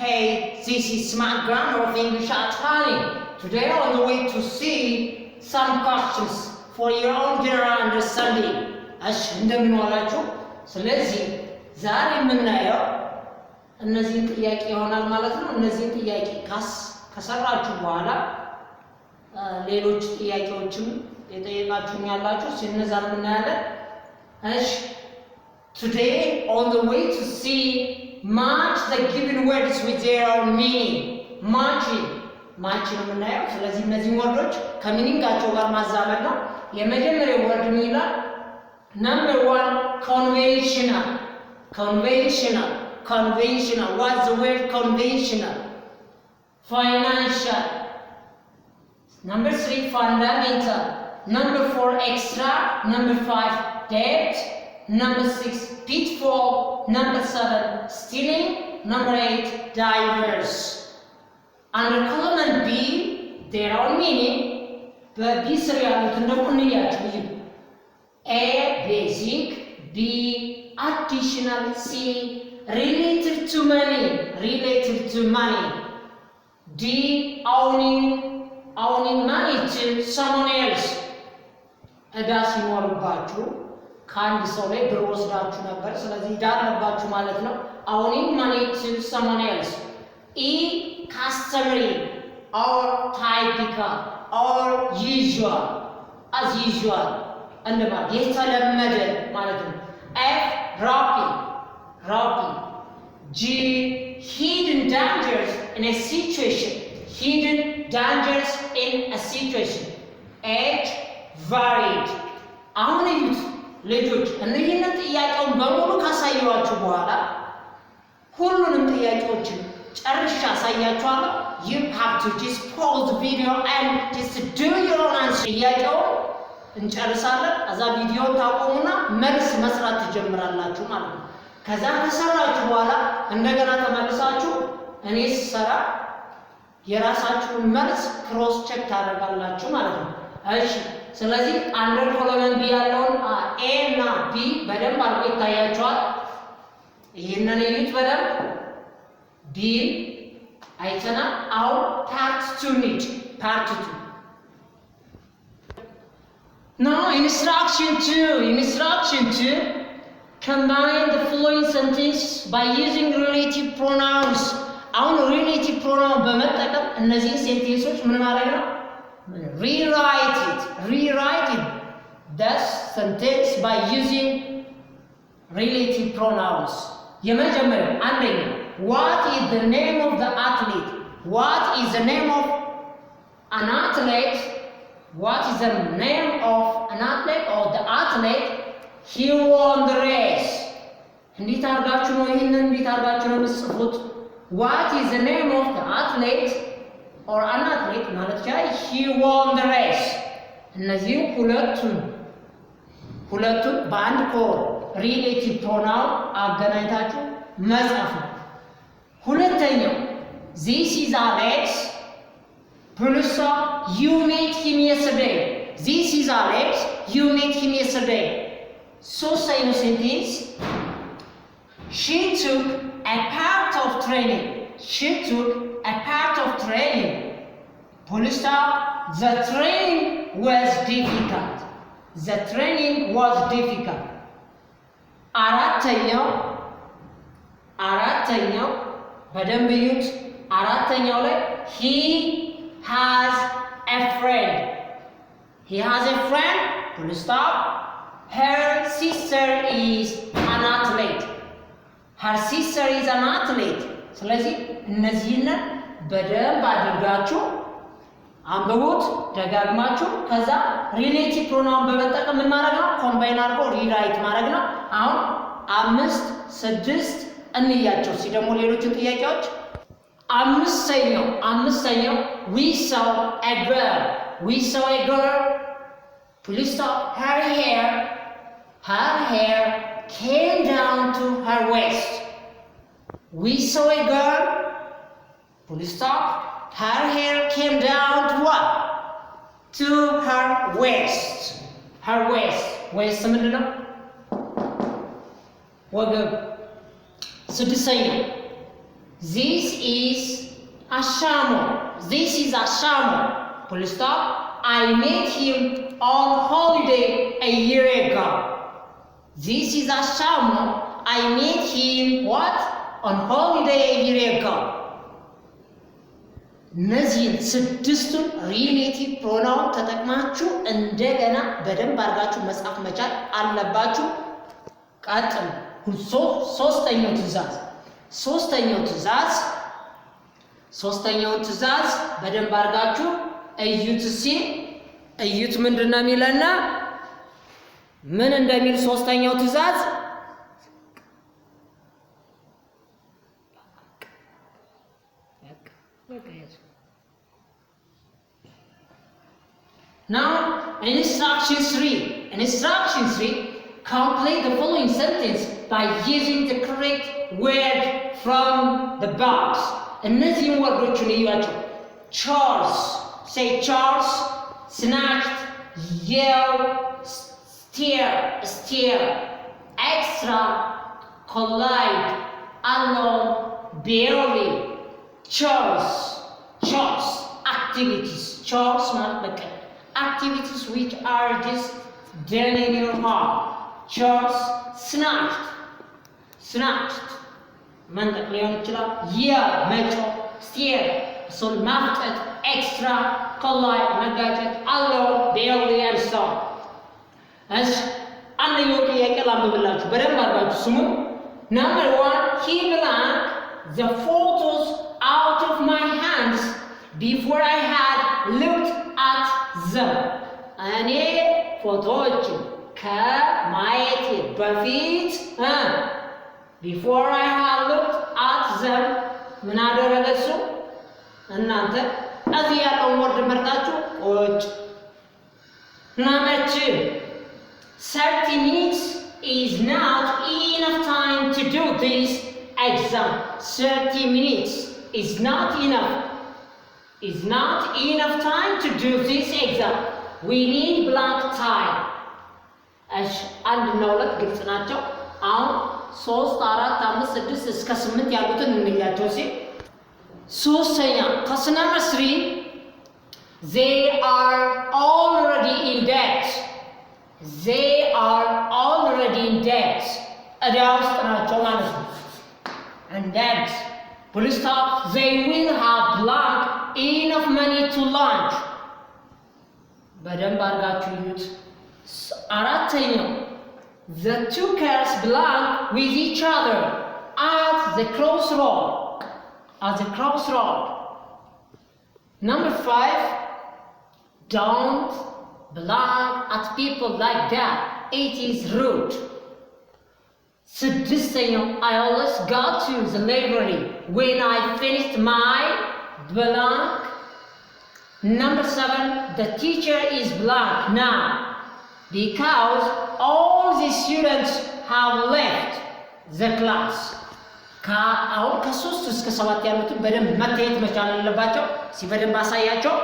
Hey, this is Smart Grammar of English at Honey. Today on the way to see some questions for your own general understanding. እሺ እንደምን ዋላችሁ? ስለዚህ ዛሬ የምናየው እነዚህን ጥያቄ ይሆናል ማለት ነው። እነዚህን ጥያቄ ከሰራችሁ በኋላ ሌሎች ጥያቄዎችም የጠየቃችሁኝ ያላችሁ እነዛን እናያለን። እሺ Today on the way to see match the given words with their own meaning. match ነው የምናየው። ስለዚህ እነዚህ ወርዶች ከሚኒንጋቸው ጋር ማዛመድ ነው። የመጀመሪያው ወርድ ምን ይላል? Number 1 conventional. What's the word conventional? Financial. Number 3 fundamental. Number 4 extra. Number 5 debt. Number 6 pitfall. Number 7 stealing. Number 8 diverse. Under column B their own meaning. በቢ ስር ያሉትን ደግሞ እንያቸው። A basic, B additional, C related to money, D owning money to someone else. እዳ ሲኖርባችሁ ከአንድ ሰው ላይ ብር ወስዳችሁ ነበር፣ ስለዚህ እዳ አለባችሁ ማለት ነው። owning money to someone else. E customary or typical or usual, as usual እንደማለት የተለመደ ማለት ነው። F rapid. G hidden dangers in a situation. H varied. አሁን እዩት ልጆች፣ እነዚህን ጥያቄውን በሙሉ ካሳየኋችሁ በኋላ ሁሉንም ጥያቄዎችን ጨርሻ አሳያችኋለሁ። You have to just pause the video and just do your own answer. ጥያቄውን እንጨርሳለን። እዛ ቪዲዮን ታቆሙና መልስ መስራት ትጀምራላችሁ ማለት ነው። ከዛ ከሰራችሁ በኋላ እንደገና ተመልሳችሁ እኔ ስሰራ የራሳችሁን መልስ ክሮስ ቼክ ታደርጋላችሁ ማለት ነው። እሺ፣ ስለዚህ አንደር ኮሎመን ቢ ያለውን ኤ እና ቢ በደንብ አድርጎ ይታያችኋል። ይሄንን እዩት በደንብ። ቢ አይተናል። አሁን ፓርት 2 Now, instruction 2. Combine the following sentence by using relative pronouns. አሁን relative pronoun በመጠቀም እነዚህ ሴንቴንሶች ምን ማድረግ ነው? Rewrite it. That sentence by using relative pronouns. የመጀመሪያው አንደኛ, what is the name of the athlete? What is the name of an athlete? What is the name of an athlete or the athlete? He won the race. እንዴት አድርጋችሁ ነው የምትጽፉት? What is the name of the athlete or an athlete ማለት ይችላል። He won the race. እነዚህ ሁለቱን በአንድ ሪሌቲቭ ፕሮናውን አገናኝታችሁ መጻፍ ነው። ሁለተኛው This is Alex. You met him yesterday. This is Alex. You met him yesterday. ሶስተኛው ሴንቴንስ She took a part of training. The training was difficult. አራተኛው በደንብ እዩት። አራተኛው ላይ He has a friend. Her sister is an athlete. ስለዚህ እነዚህን በደንብ አድርጋችሁ አንብቡት ደጋግማችሁ። ከዛ ሪሌቲቭ ፕሮናውን በመጠቀም ምን ማድረግ ነው? ኮምባይን አድርጎ ሪራይት ማድረግ ነው። አሁን 5 6 እንያቸው። እስኪ ደግሞ ሌሎችን ጥያቄዎች አምስተኛው we saw a girl. Please stop. Her hair came down to her waist. We saw a girl. Please stop. Her hair came down to what? To her waist. Waist ምንድን ነው? ወገብ። ስድስተኛው This is Ashamo. This is Ashamo. Full stop. I met him on holiday a year ago. This is Ashamo. I met him what? On holiday a year ago. እነዚህን ስድስቱን ሪሌቲቭ ፕሮናውን ተጠቅማችሁ እንደገና በደንብ አድርጋችሁ መጻፍ መቻል አለባችሁ። ቀጥሉ። ሶስተኛው ትዕዛዝ በደንብ አድርጋችሁ እዩት። እዩት ምንድነው የሚለና ምን እንደሚል ሶስተኛው ትዕዛዝ Now, instruction 3, complete the following sentence by using the correct word from the box. እነዚህን ወርዶችን እዩዋቸው። Chores, say chores, snatched, yell, steer, extra, collide, alone, barely. Chores, activities. Chores ማለት በቃ activities which are just done in your home. Chores, snatched. መንጠቅ ሊሆን ይችላል። መጮ፣ steer እሱን ማፍጠጥ፣ extra collide መጋጨት፣ alone barely and so on። እሺ አንደኛው ጥያቄ ላንብብላችሁ በደንብ አድርጋችሁ ስሙ። Number 1, he blank the photos out of my hands before I had looked at them. እኔ ፎቶዎችን ከማየቴ በፊት before I had looked at them ምን አደረገ እሱ? እናንተ እዚህ ያለውን ወርድ መርጣችሁ ቁጭ። Number 2, 30 minutes is not enough time to do this exam. 30 minutes is not enough time to do this exam. We need blank time. እሺ አንድና ሁለት ግልጽ ናቸው። አሁን 3 4 5 6 እስከ 8 ያሉትን እንያቸው። ሶስተኛ question number 3, they are already in debt. እዳ ውስጥ ናቸው ማለት ነው። and debt full stop. They will have blank enough money to lunch. በደንብ አድርጋችሁ ይዩት። አራተኛው the two cars belong with each other at the crossroad. Number 5, don't belong at people like that. It is rude. ስድስተኛው I always go to the library when I finished my blank. Number 7, the teacher is blank now because all the students have left the class. አሁን ከ3 እስከ 7 ያሉትን በደንብ መታየት መቻል አለባቸው። በደንብ አሳያቸው።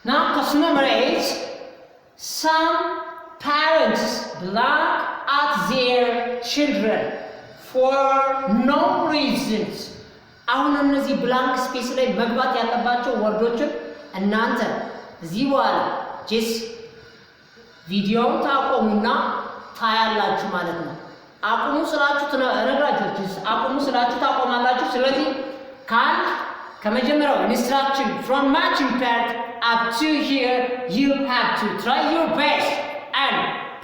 Now question number 8, some parents blank at their children for no reasons. አሁን እነዚህ ብላንክ ስፔስ ላይ መግባት ያለባቸው ወርዶችን እናንተ እዚህ በኋላ ጀስ ቪዲዮውን ታቆሙና ታያላችሁ ማለት ነው። አቁሙ ስላችሁ ተነግራችሁ አቁሙ ስላችሁ ታቆማላችሁ። ስለዚህ ከመጀመሪያው instruction from matching part up to here you have to try your best and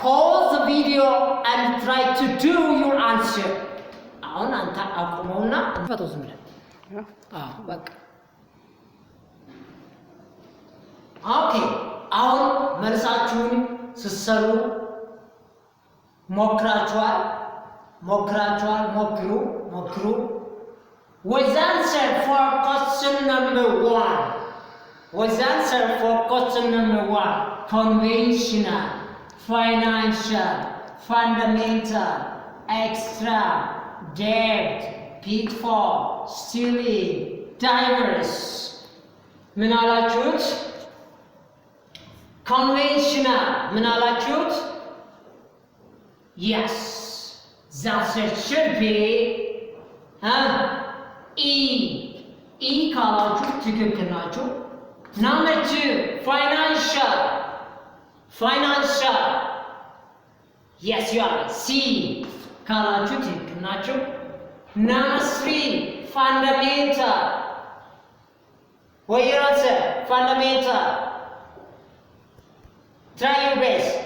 pause the video and try to do your answer. አሁን አንተ አቁመውና ፈተው ዝም ብለህ በቃ ኦኬ። አሁን መልሳችሁን ስትሰሩ ሞክራችኋል። ሞክሩ። Was answer for question number 1. Conventional, financial, fundamental, extra, debt, pitfall, stealing, diverse. ምን አላችሁት? conventional ምን አላችሁት? yes that should be e ካላችሁ ትክክል ናችሁ። number 2 financial yes you are c ካላችሁ ትክክል ናችሁ። number 3 fundamental what your answer? Fundamental. Try your best.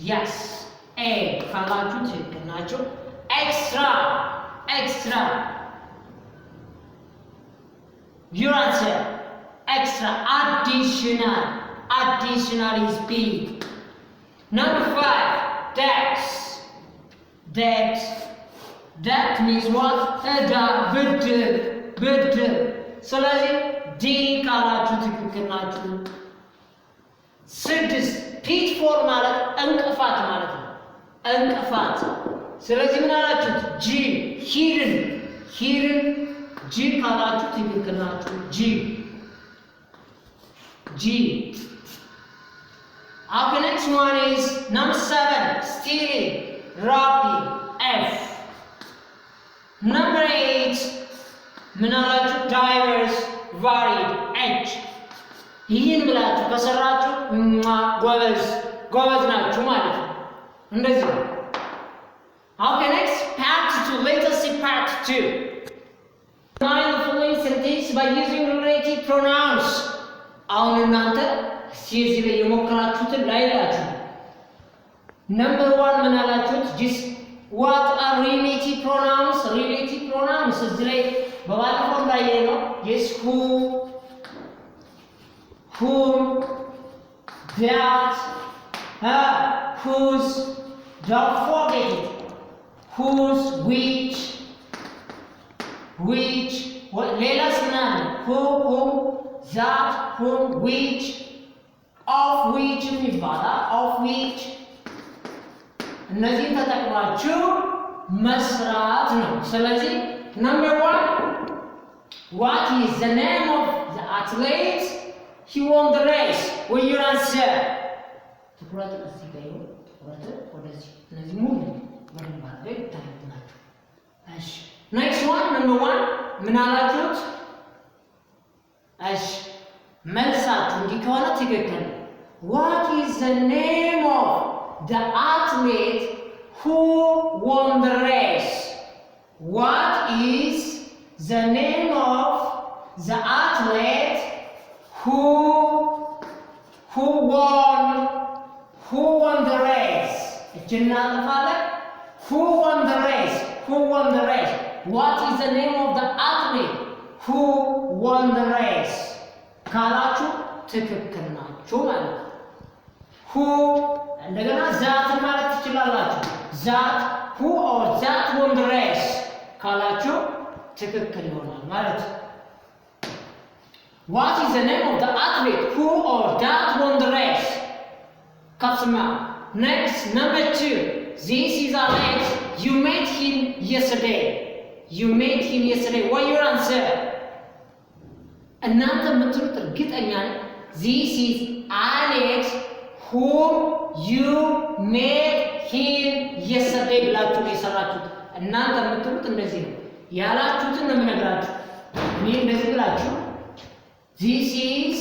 Yes. A. ካላችሁ ትክክል ናችሁ። extra your answer. extra additional is B. number 5 debt means what? ብድር ስለዚህ ዲ ካላችሁ ትክክል ናችሁ። 6 ፒትፎል ማለት እንቅፋት ማለት ነው። እንቅፋት ስለዚህ ምን አላችሁት? ጂ ሂድን ጂ ካላችሁ ትክክል ናችሁ። ጂ Our next one is number 7 stealing robbing F. number 8 ምን አላችሁ? diverse varied H. ይህን ብላችሁ ከሰራችሁ ጎበዝ ናችሁ ማለት ነው። እንደዚህ ነው። Okay, next part 2. Let us see part 2. Define the following sentence by using relative pronouns. አሁን እናንተ እዚህ ላይ የሞከራችሁትን ላይላችሁ። number 1 ምን አላችሁት? just what are relative pronouns? relative pronouns እዚህ ላይ በባለፈው ላይ ነው። yes who, whom, that, whose, don't forget it. whose, which, what ሌላስ ምናምን who, whom, that, whom, which, of which ይባላል of which እነዚህን ተጠቅማችሁ መስራት ነው። ስለዚህ number 1 what is the name of the athlete he won the race? Will you answer? ትኩረት እዚህ ጋር ይሁን። ትኩረት ወደዚህ እነዚህ ሙሉ በደንብ አድርገው ይታያላችሁ። እሺ next one number 1 ምን አላችሁት? እሺ መልሳችሁ እንዲህ ከሆነ ትክክል። what is the name of the athlete who won the race? what is the name of the athlete who won the race? who won the race? what is the name of the athlete who won the race? ካላችሁ ትክክል ናችሁ ማለት ነው። who እንደገና that ማለት ትችላላችሁ። that who or that won the race ካላችሁ ትክክል ይሆናል ማለት ነው። what is the name of the athlete who or that won the race? Kapsma. next number 2 this is Alex. you met him yesterday. what your answer? እናንተ የምትሉት እርግጠኛ ነኝ this is Alex whom you met him yesterday ብላችሁ ነው የሰራችሁት። እናንተ የምትሉት እንደዚህ ነው። ያላችሁትን ነው የምነግራችሁ። እኔ እንደዚህ ብላችሁ this is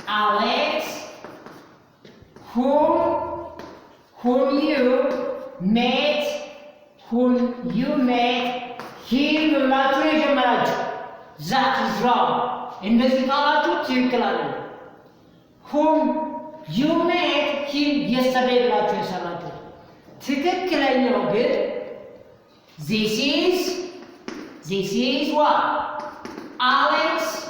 Alex whom you met him ብላችሁ ነው የጀመራችሁ። that is wrong. እንደዚህ ካላችሁ ትክክል አይደለም። whom you met him yesterday ብላችሁ የሰራችሁት ትክክለኛው ግን this is what? Alex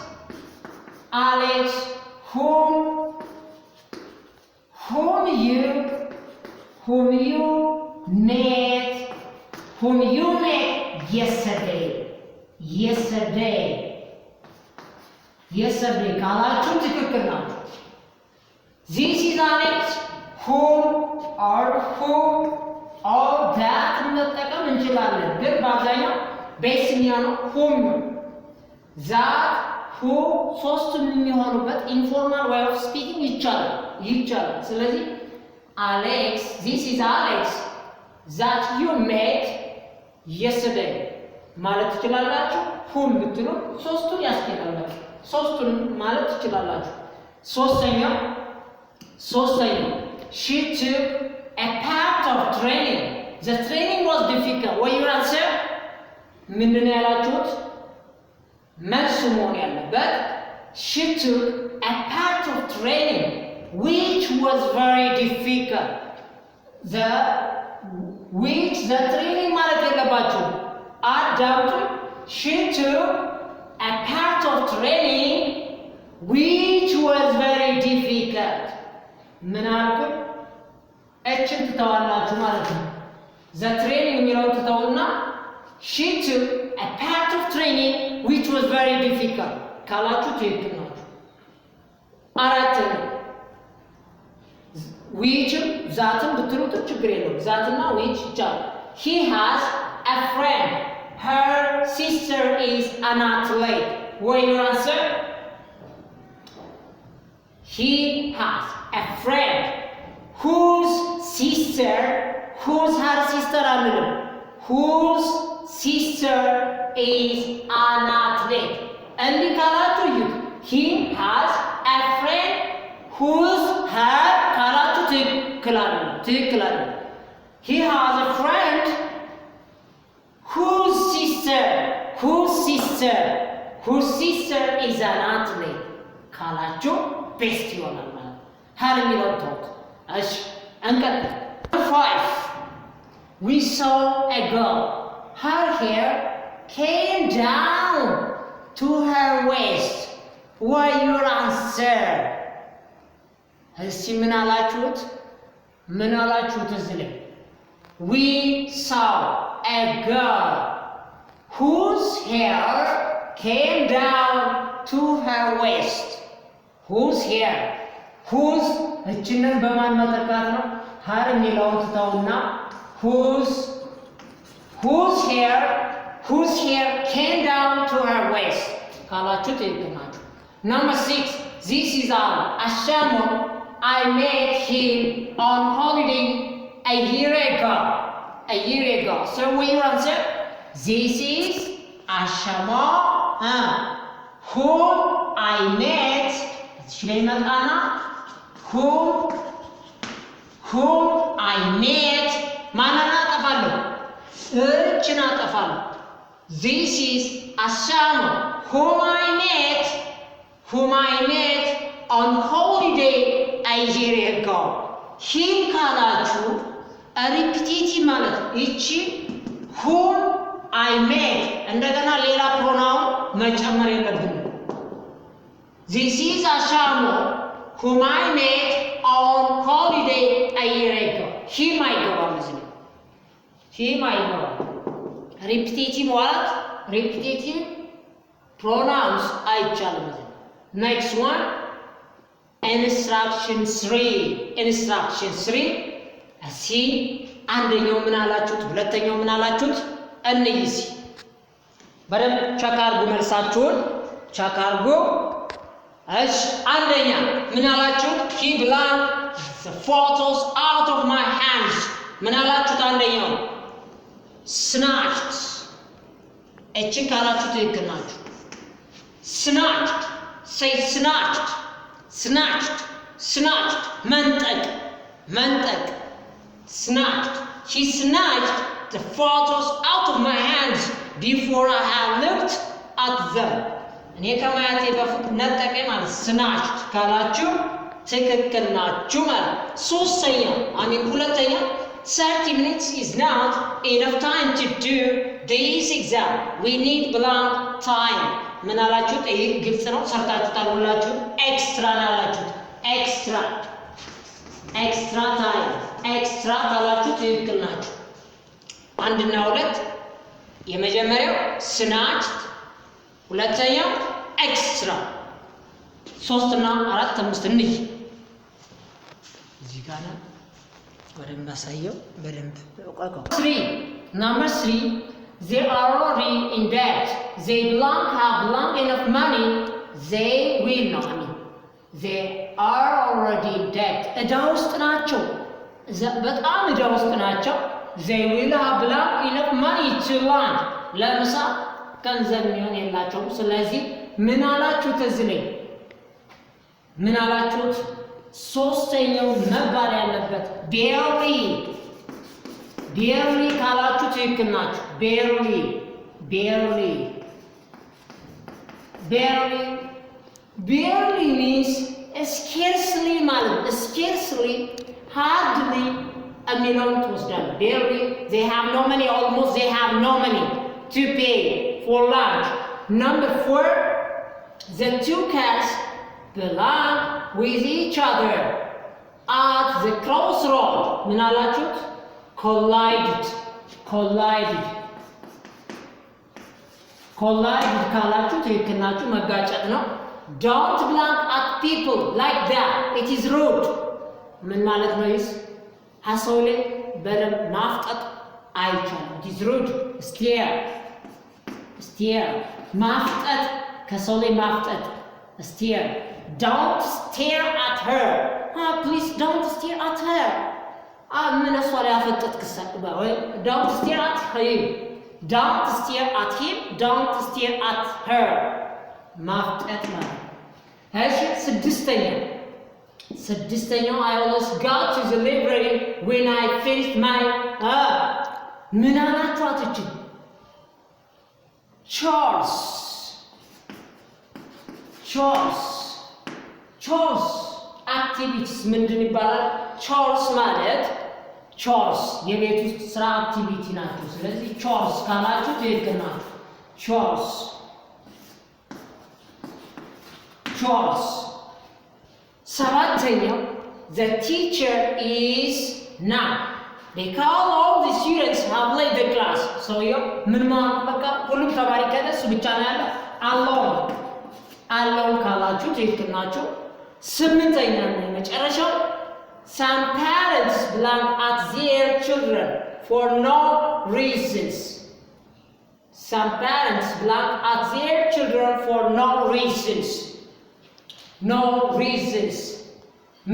whom you met yesterday ካላችሁ ትክክል ናችሁ። this is Alex whom or that መጠቀም እንችላለን፣ ግን በአብዛኛው ቤስ የሚሆነው whom that who ሶስቱም የሚሆኑበት ኢንፎርማል way of speaking ይቻላል። ስለዚህ Alex, this is Alex that you met yesterday ማለት ትችላላችሁ። whom ብትሉ ሶስቱን ያስኬዳላችሁ። ሶስቱን ማለት ትችላላችሁ። ሶስተኛው she took a part of training. The training was difficult. What you answer? ምንድን ያላችሁት? መልሱ መሆን ያለበት she took a part of training which was very difficult. The training ማለት የለባችሁ። አዳምጡ። she took a part of training which was very difficult. ምን አልኩኝ? እችን ትተዋላችሁ ማለት ነው። the training የሚለውን ትተውና she took a part of training which was very difficult ካላችሁ ትክክል ናችሁ። አራተኛ whichም ዛትም ብትሉትም ችግር የለውም። ዛትና which ይቻላል። he has a friend. Her sister is an athlete. What your answer? He has a friend whose her sister አንልም. whose sister is an athlete. እንዲህ ካላችሁ ይሁት he has a friend whose her ካላችሁ ትክክል አይደለም። he has a friend whose sister is an athlete ካላችሁ ቤስት ይሆናል ማለት ነው። her የሚለውን ተውት። እሺ እንቀጥል። 5 we saw a girl. Her hair came down to her waist. What your answer? እስቲ ምን አላችሁት እዚህ ላይ? We saw a girl whose hair came down to her waist. Whose hair? whose እችንን በማን መተካት ነው? her የሚለውን ትተውና whose hair came down to her waist ካላችሁ ትክክል ናችሁ። Number 6 this is Ashamo. I met him on holiday a year ago. So will you answer? This is Ashamo whom I met whom I met ማንን አጠፋለሁ? እችን አጠፋለሁ። This is Ashamo whom I met on holiday a year ago. him ካላችሁ ሪፒቲቲቭ ማለት እቺ whom I met እንደገና ሌላ ፕሮናውን መጨመር የለብንም። This is Ashamo whom I met on holiday a year ago. him አይገባም እዚህ ላይ him አይገባም። ሪፒቲቲቭ ማለት ሪፒቲቲቭ ፕሮናውንስ አይቻልም እዚህ። next one instruction 3 እሺ አንደኛው ምን አላችሁት? ሁለተኛው ምን አላችሁት? እንይሲ በደንብ ቸክ አድርጉ። መልሳችሁን ቸክ አድርጉ። እሺ አንደኛ ምን አላችሁት? he blanked the photos out of my hands። ምን አላችሁት? አንደኛው snatched። እቺን ካላችሁ ትክክል ናችሁ። snatched say snatched መንጠቅ snatched. She snatched the photos out of my hands before I had looked at them. እኔ ከማያቴ በፊት ነጠቀ ማለት snatched ካላችሁ ትክክል ናችሁ ማለት። ሁለተኛ 30 minutes is not enough time to do this exam. We need blank time. ምን አላችሁት? ይሄ ግልጽ ነው። ሰርታችሁታል ሁላችሁ። ኤክስትራ ነው ያላችሁት። ኤክስትራ ታይም ኤክስትራ ካላችሁ ትክክል ናችሁ። 1 እና 2 የመጀመሪያው snatched፣ ሁለተኛው ኤክስትራ። 3 እና 4 5 እንይ። እዚህ ጋር ነው በደንብ አሳየው። በደንብ ቆቆ 3 number 3 they are already in debt. They don't have long enough money. they will ነው they are already in debt ዕዳ ውስጥ ናቸው በጣም ዕዳ ውስጥ ናቸው they will have enough money to lunch ለምሳ ገንዘብ የሚሆን የላቸውም ስለዚህ ምን አላችሁት እዚህ ላይ ምን አላችሁት ሶስተኛው መባል ያለበት barely ካላችሁ ትክክል ናችሁ barely means scarcely ማለት scarcely hardly የሚለውን ትወስዳለህ barely they have no money almost they have no money to pay for lunch number 4 the two cats belong with each other at the crossroad ምን አላችሁት collided ካላችሁ ትክክል ናችሁ መጋጨት ነው don't blank at people like that it is rude ምን ማለት ነው ይስ ሐሰው ላይ በደንብ ማፍጠጥ አይቻልም it is rude stare ማፍጠጥ ከሰው ላይ ማፍጠጥ stare don't stare at her please don't stare at her ምን እሷ ላይ አፈጠጥክ ወይ don't stare at him don't stare at him don't stare at her ማፍጠጥ ማለት እሺ ስድስተኛው I always got to the library when I finished my ምን አላችሁ አትችል chores activities ምንድን ይባላል chores ማለት chores የቤት ውስጥ ስራ አክቲቪቲ ናቸው ስለዚህ chores ካላችሁ ትክክል ናችሁ chores ሰባተኛው the teacher is now because all the students have left the class so ምን ማለት በቃ ሁሉም ተማሪ ከነሱ ብቻ ነው ያለው alone ካላችሁ ትክክል ናችሁ ስምንተኛ ነው መጨረሻው some parents blank at their children for no reasons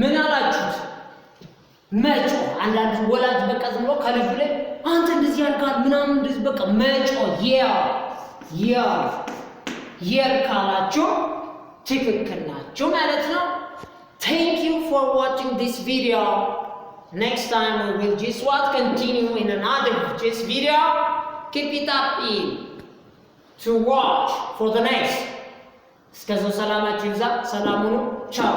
ምን አላችሁት መጮ አንዳንድ ወላጅ በቃ ዝም ብሎ ከልጁ ላይ አንተ እንደዚህ ያልካል ምናምን እንደዚህ በቃ መጮ yell ካላችሁ ትክክል ናችሁ ማለት ነው thank you for watching this video next time we will just continue in another video keep it up to watch for the next እስከዛው ሰላማችሁ ይብዛ ሰላም ሁኑ ቻው